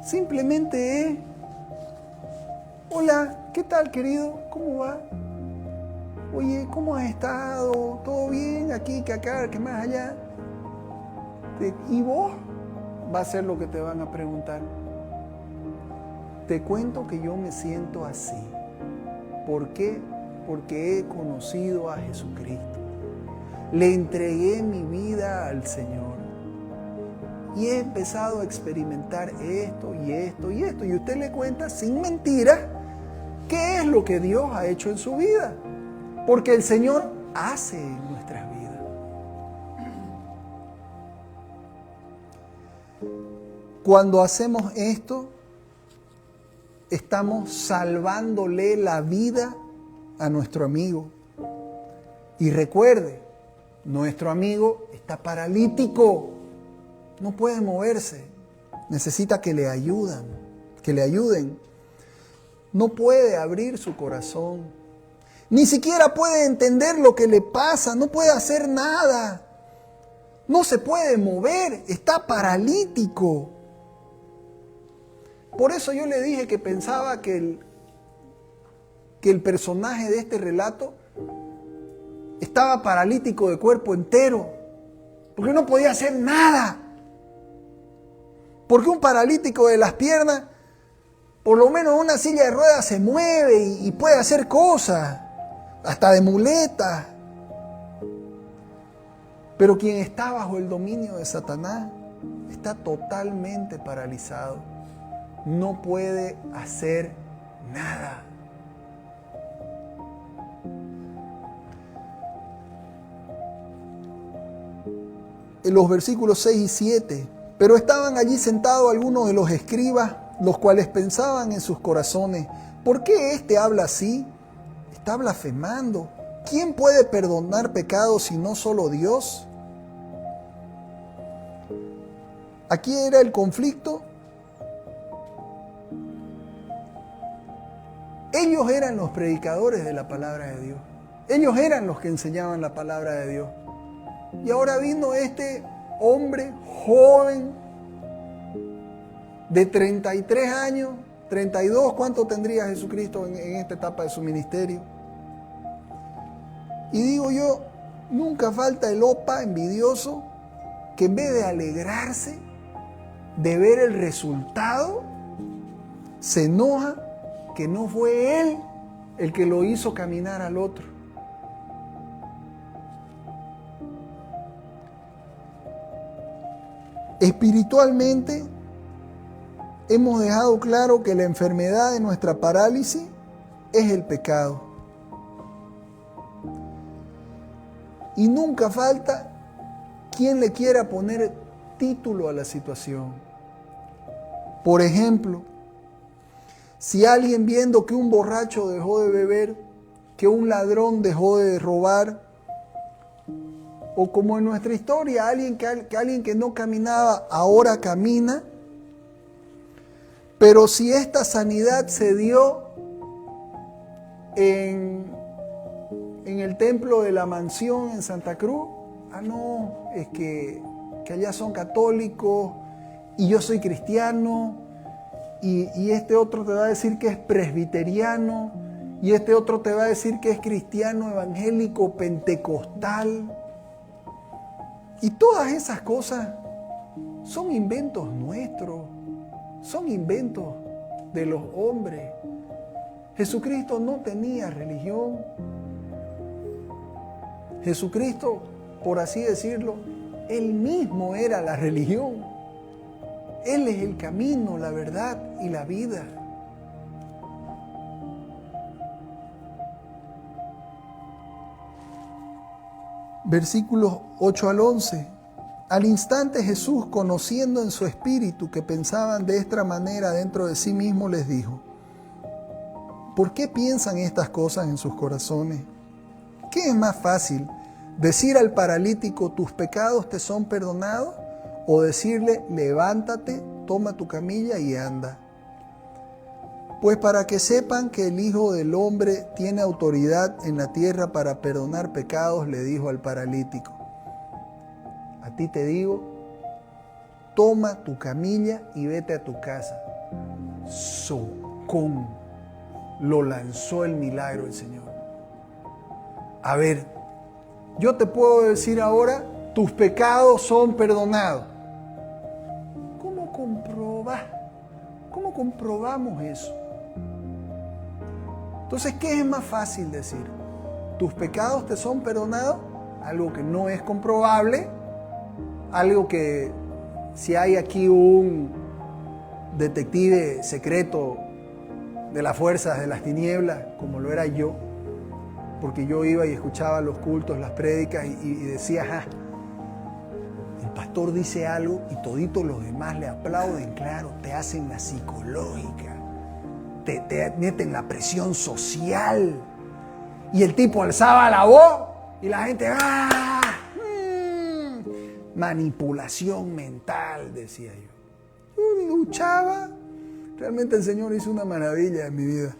Simplemente es: hola, ¿qué tal, querido? ¿Cómo va? Oye, ¿cómo has estado? ¿Todo bien? Aquí, que acá, que más allá. ¿Y vos? Va a ser lo que te van a preguntar. Te cuento que yo me siento así. ¿Por qué? Porque he conocido a Jesucristo. Le entregué mi vida al Señor. Y he empezado a experimentar esto y esto y esto. Y usted le cuenta sin mentiras qué es lo que Dios ha hecho en su vida. Porque el Señor hace en nuestras vidas. Cuando hacemos esto, estamos salvándole la vida a nuestro amigo. Y recuerde, nuestro amigo está paralítico, no puede moverse, necesita que le ayuden. No puede abrir su corazón, ni siquiera puede entender lo que le pasa, no puede hacer nada, no se puede mover, está paralítico. Por eso yo le dije que pensaba que el personaje de este relato estaba paralítico de cuerpo entero, porque no podía hacer nada. Porque un paralítico de las piernas, por lo menos una silla de ruedas se mueve y puede hacer cosas, hasta de muleta. Pero quien está bajo el dominio de Satanás está totalmente paralizado. No puede hacer nada. En los versículos 6 y 7, pero estaban allí sentados algunos de los escribas, los cuales pensaban en sus corazones: ¿por qué éste habla así? Está blasfemando. ¿Quién puede perdonar pecados si no solo Dios? Aquí era el conflicto. Ellos eran los predicadores de la palabra de Dios. Ellos eran los que enseñaban la palabra de Dios. Y ahora vino este hombre joven de 33 años, 32, ¿cuánto tendría Jesucristo en esta etapa de su ministerio? Y digo yo, nunca falta el opa envidioso que en vez de alegrarse de ver el resultado, se enoja que no fue él el que lo hizo caminar al otro. Espiritualmente, hemos dejado claro que la enfermedad de nuestra parálisis es el pecado. Y nunca falta quien le quiera poner título a la situación. Por ejemplo, si alguien, viendo que un borracho dejó de beber, que un ladrón dejó de robar, o como en nuestra historia, alguien que no caminaba ahora camina, pero si esta sanidad se dio en el templo de la mansión en Santa Cruz, no, es que allá son católicos y yo soy cristiano, y este otro te va a decir que es presbiteriano, y este otro te va a decir que es cristiano, evangélico, pentecostal. Y todas esas cosas son inventos nuestros, son inventos de los hombres. Jesucristo no tenía religión. Jesucristo, por así decirlo, Él mismo era la religión. Él es el camino, la verdad y la vida. Versículos 8 al 11. Al instante Jesús, conociendo en su espíritu que pensaban de esta manera dentro de sí mismo, les dijo: ¿Por qué piensan estas cosas en sus corazones? ¿Qué es más fácil? ¿Decir al paralítico, tus pecados te son perdonados? ¿O decirle, levántate, toma tu camilla y anda? Pues para que sepan que el Hijo del Hombre tiene autoridad en la tierra para perdonar pecados, le dijo al paralítico. A ti te digo, toma tu camilla y vete a tu casa. Socón. Lo lanzó el milagro el Señor. A ver, yo te puedo decir ahora, tus pecados son perdonados. ¿Cómo comprobamos eso? Entonces, ¿qué es más fácil decir? ¿Tus pecados te son perdonados? Algo que no es comprobable, algo que si hay aquí un detective secreto de las fuerzas de las tinieblas, como lo era yo, porque yo iba y escuchaba los cultos, las prédicas y decía, el pastor dice algo y toditos los demás le aplauden, claro, te hacen la psicológica, te meten la presión social. Y el tipo alzaba la voz y la gente, manipulación mental, decía yo. Yo luchaba. Realmente el Señor hizo una maravilla en mi vida.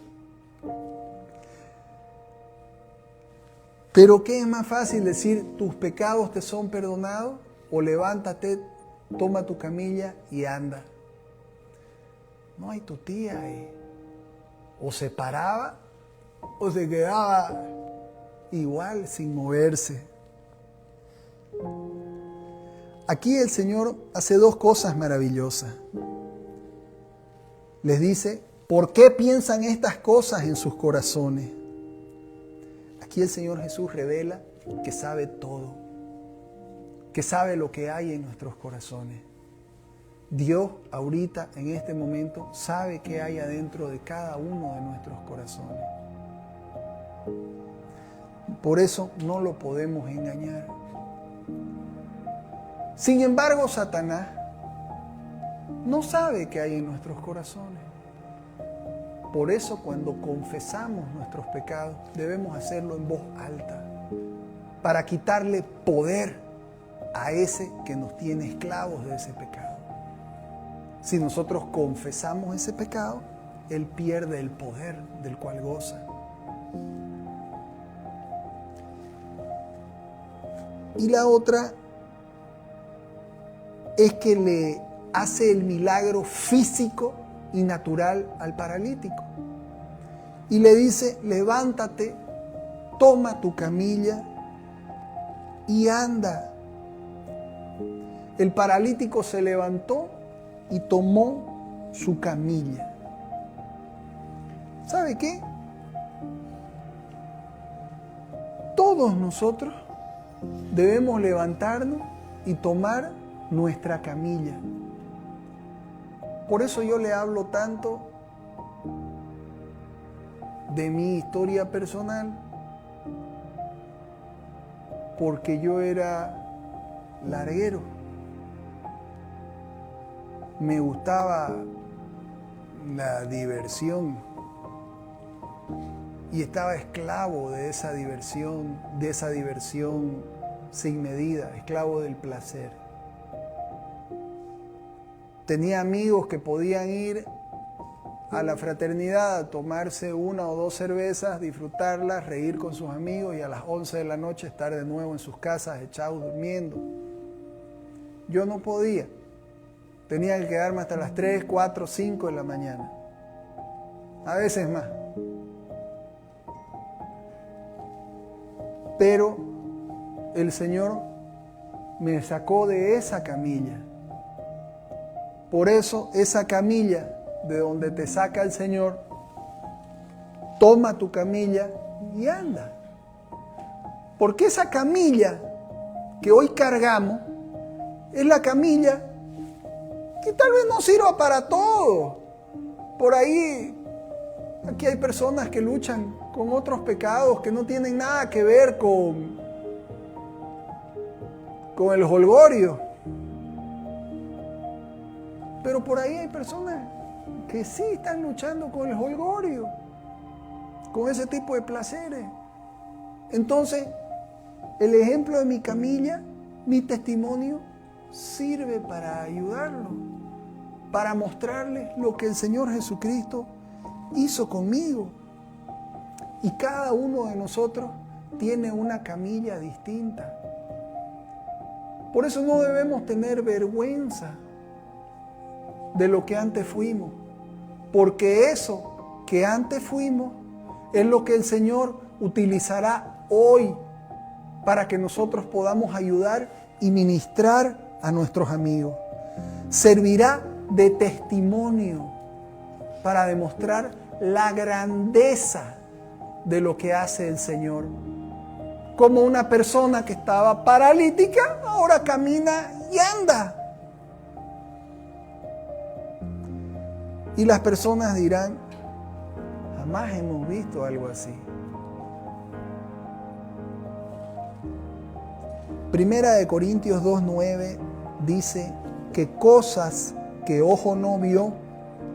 Pero ¿qué es más fácil decir, tus pecados te son perdonados? O levántate, toma tu camilla y anda. No hay tu tía ahí. O se paraba o se quedaba igual sin moverse. Aquí el Señor hace dos cosas maravillosas. Les dice, ¿por qué piensan estas cosas en sus corazones? Aquí el Señor Jesús revela que sabe todo, que sabe lo que hay en nuestros corazones. Dios ahorita, en este momento, sabe qué hay adentro de cada uno de nuestros corazones. Por eso no lo podemos engañar. Sin embargo, Satanás no sabe qué hay en nuestros corazones. Por eso cuando confesamos nuestros pecados debemos hacerlo en voz alta para quitarle poder a ese que nos tiene esclavos de ese pecado. Si nosotros confesamos ese pecado, él pierde el poder del cual goza. Y la otra es que le hace el milagro físico y natural al paralítico. Y le dice, levántate, toma tu camilla y anda. El paralítico se levantó y tomó su camilla. ¿Sabe qué? Todos nosotros debemos levantarnos y tomar nuestra camilla. Por eso yo le hablo tanto de mi historia personal, porque yo era larguero. Me gustaba la diversión y estaba esclavo de esa diversión sin medida, esclavo del placer. Tenía amigos que podían ir a la fraternidad a tomarse 1 o 2 cervezas, disfrutarlas, reír con sus amigos y a las 11 de la noche estar de nuevo en sus casas echados durmiendo. Yo no podía. Tenía que quedarme hasta las 3, 4, 5 de la mañana. A veces más. Pero el Señor me sacó de esa camilla. Por eso esa camilla de donde te saca el Señor, toma tu camilla y anda. Porque esa camilla que hoy cargamos es la camilla que tal vez no sirva para todo. Por ahí, aquí hay personas que luchan con otros pecados que no tienen nada que ver con el jolgorio. Pero por ahí hay personas que sí están luchando con el jolgorio. con ese tipo de placeres. Entonces, el ejemplo de mi camilla, mi testimonio, sirve para ayudarlo, para mostrarles lo que el Señor Jesucristo hizo conmigo. Y cada uno de nosotros tiene una camilla distinta. Por eso no debemos tener vergüenza de lo que antes fuimos, porque eso que antes fuimos es lo que el Señor utilizará hoy para que nosotros podamos ayudar y ministrar a nuestros amigos. Servirá de testimonio para demostrar la grandeza de lo que hace el Señor. Como una persona que estaba paralítica, ahora camina y anda. Y las personas dirán, jamás hemos visto algo así. Primera de Corintios 2:9 dice que cosas que ojo no vio,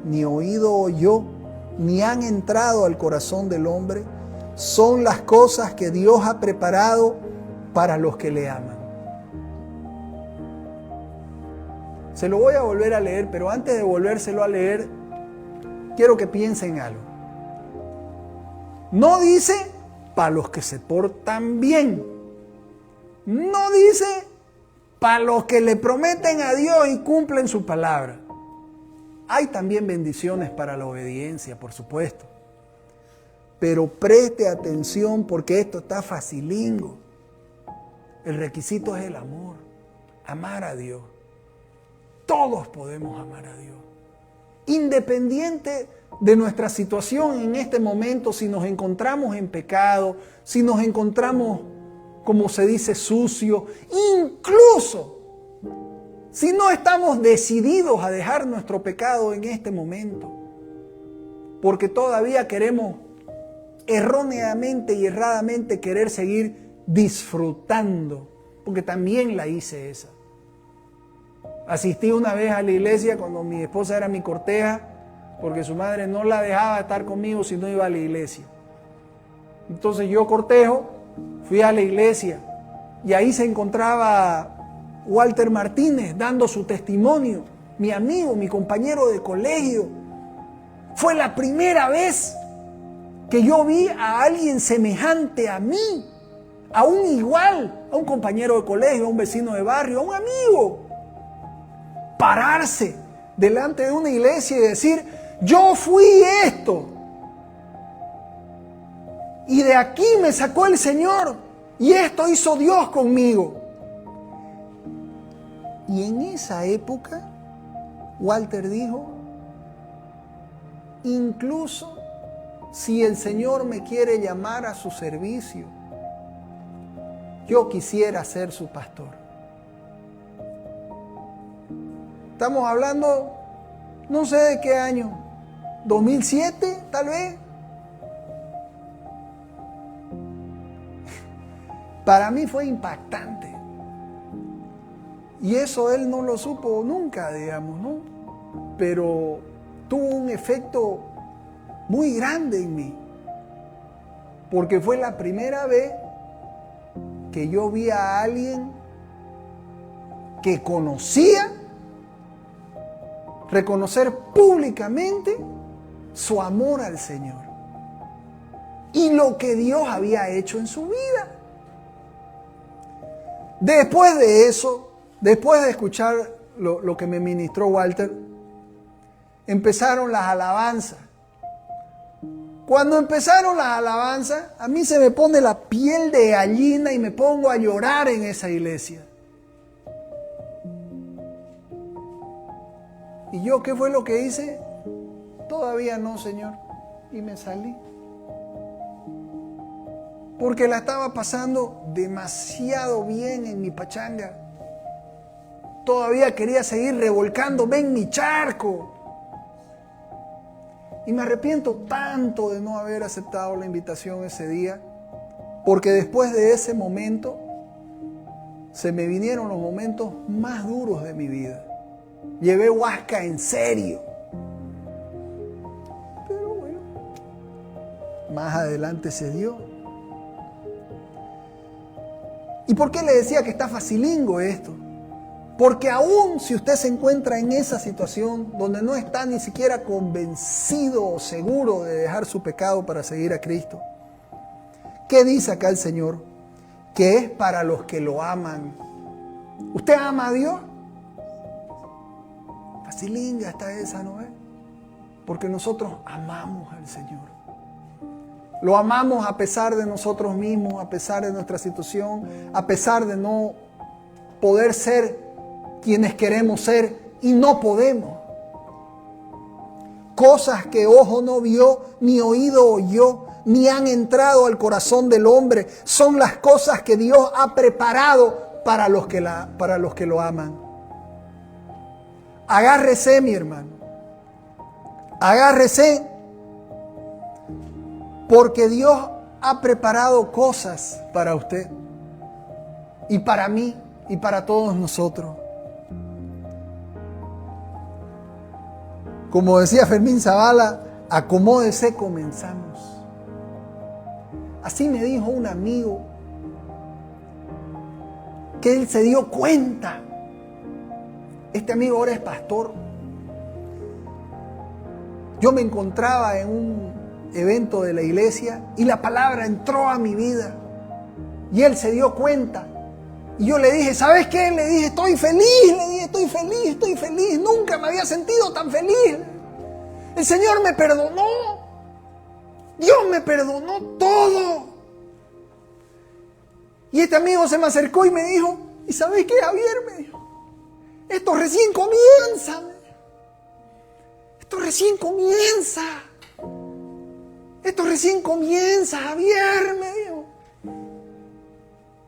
ni oído oyó, ni han entrado al corazón del hombre, son las cosas que Dios ha preparado para los que le aman. Se lo voy a volver a leer, pero antes de volvérselo a leer, quiero que piensen algo. No dice para los que se portan bien. No dice para los que le prometen a Dios y cumplen su palabra. Hay también bendiciones para la obediencia, por supuesto. Pero preste atención porque esto está facilingo. El requisito es el amor. Amar a Dios. Todos podemos amar a Dios. Independiente de nuestra situación en este momento, si nos encontramos en pecado, si nos encontramos, como se dice, sucio, incluso si no estamos decididos a dejar nuestro pecado en este momento, porque todavía queremos erróneamente y erradamente querer seguir disfrutando, porque también la hice esa. Asistí una vez a la iglesia cuando mi esposa era mi corteja, porque su madre no la dejaba estar conmigo si no iba a la iglesia. Entonces yo cortejo, fui a la iglesia y ahí se encontraba Walter Martínez dando su testimonio, mi amigo, mi compañero de colegio. Fue la primera vez que yo vi a alguien semejante a mí, a un igual, a un compañero de colegio, a un vecino de barrio, a un amigo, pararse delante de una iglesia y decir, yo fui esto, y de aquí me sacó el Señor, y esto hizo Dios conmigo. Y en esa época, Walter dijo, incluso si el Señor me quiere llamar a su servicio, yo quisiera ser su pastor. Estamos hablando, no sé de qué año, 2007 tal vez. Para mí fue impactante. Y eso él no lo supo nunca, digamos, ¿no? Pero tuvo un efecto muy grande en mí. Porque fue la primera vez que yo vi a alguien que conocía reconocer públicamente su amor al Señor y lo que Dios había hecho en su vida. Después de eso, después de escuchar lo que me ministró Walter, empezaron las alabanzas. Cuando empezaron las alabanzas, a mí se me pone la piel de gallina y me pongo a llorar en esa iglesia. ¿Y yo qué fue lo que hice? Todavía no, Señor. Y me salí. Porque la estaba pasando demasiado bien en mi pachanga. Todavía quería seguir revolcándome en mi charco. Y me arrepiento tanto de no haber aceptado la invitación ese día, porque después de ese momento se me vinieron los momentos más duros de mi vida. Llevé Huasca en serio. Pero bueno, más adelante se dio. ¿Y por qué le decía que está facilingo esto? Porque aún si usted se encuentra en esa situación donde no está ni siquiera convencido o seguro de dejar su pecado para seguir a Cristo, ¿qué dice acá el Señor? Que es para los que lo aman. ¿Usted ama a Dios? Facilinga está esa, ¿no es? Porque nosotros amamos al Señor. Lo amamos a pesar de nosotros mismos, a pesar de nuestra situación, a pesar de no poder ser quienes queremos ser y no podemos. Cosas que ojo no vio, ni oído oyó, ni han entrado al corazón del hombre, son las cosas que Dios ha preparado para los que lo aman. Agárrese, mi hermano. Agárrese. Porque Dios ha preparado cosas para usted y para mí y para todos nosotros. Como decía Fermín Zavala, acomódese, comenzamos. Así me dijo un amigo que él se dio cuenta. Este amigo ahora es pastor. Yo me encontraba en un evento de la iglesia y la palabra entró a mi vida y él se dio cuenta y yo le dije, ¿sabes qué? Le dije, estoy feliz, nunca me había sentido tan feliz. El Señor me perdonó, Dios me perdonó todo. Y este amigo se me acercó y me dijo, ¿y sabes qué, Javier? Me dijo, esto recién comienza, Javier, me dijo.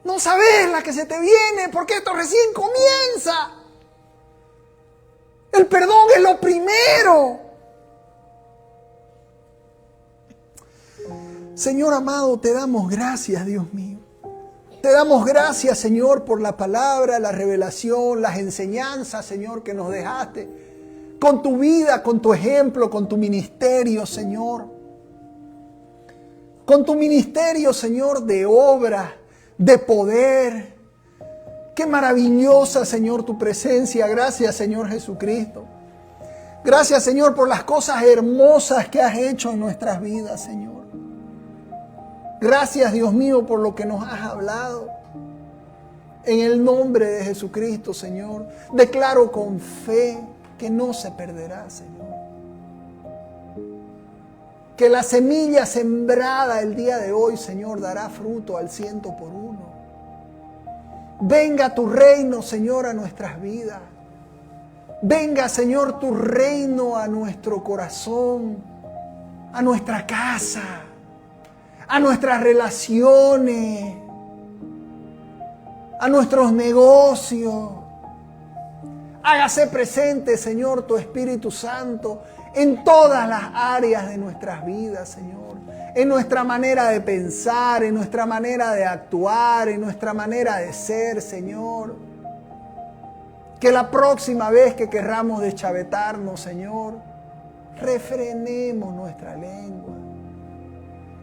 No sabes la que se te viene porque esto recién comienza. El perdón es lo primero. Señor amado, te damos gracias, Dios mío. Te damos gracias, Señor, por la palabra, la revelación, las enseñanzas, Señor, que nos dejaste. Con tu vida, con tu ejemplo, con tu ministerio, Señor. Con tu ministerio, Señor, de obra, de poder. Qué maravillosa, Señor, tu presencia. Gracias, Señor Jesucristo. Gracias, Señor, por las cosas hermosas que has hecho en nuestras vidas, Señor. Gracias, Dios mío, por lo que nos has hablado. En el nombre de Jesucristo, Señor, declaro con fe que no se perderá, Señor. Que la semilla sembrada el día de hoy, Señor, dará fruto al 100%. Venga tu reino, Señor, a nuestras vidas. Venga, Señor, tu reino a nuestro corazón, a nuestra casa, a nuestras relaciones, a nuestros negocios. Hágase presente, Señor, tu Espíritu Santo en todas las áreas de nuestras vidas, Señor. En nuestra manera de pensar, en nuestra manera de actuar, en nuestra manera de ser, Señor. Que la próxima vez que querramos deschavetarnos, Señor, refrenemos nuestra lengua.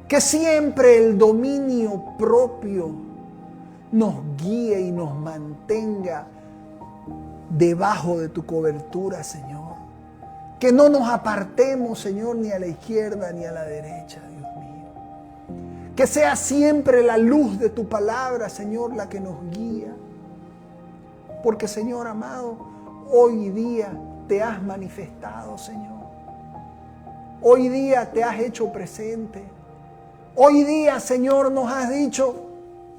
Que siempre el dominio propio nos guíe y nos mantenga debajo de tu cobertura, Señor. Que no nos apartemos, Señor, ni a la izquierda ni a la derecha, Dios mío. Que sea siempre la luz de tu palabra, Señor, la que nos guía. Porque, Señor amado, hoy día te has manifestado, Señor. Hoy día te has hecho presente. Hoy día, Señor, nos has dicho,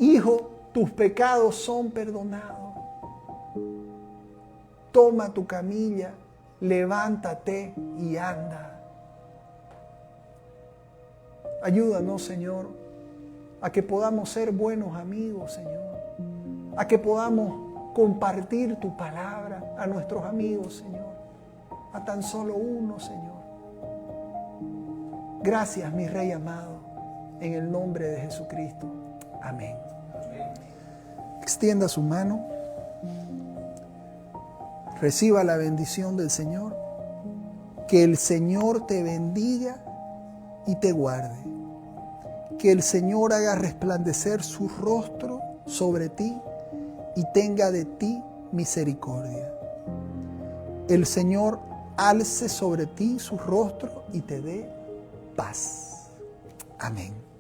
hijo, tus pecados son perdonados. Toma tu camilla, levántate y anda. Ayúdanos, Señor, a que podamos ser buenos amigos, Señor. A que podamos compartir tu palabra a nuestros amigos, Señor. A tan solo uno, Señor. Gracias, mi Rey amado, en el nombre de Jesucristo. Amén. Extienda su mano. Reciba la bendición del Señor. Que el Señor te bendiga y te guarde. que el Señor haga resplandecer su rostro sobre ti y tenga de ti misericordia. El Señor alce sobre ti su rostro y te dé paz. Amén.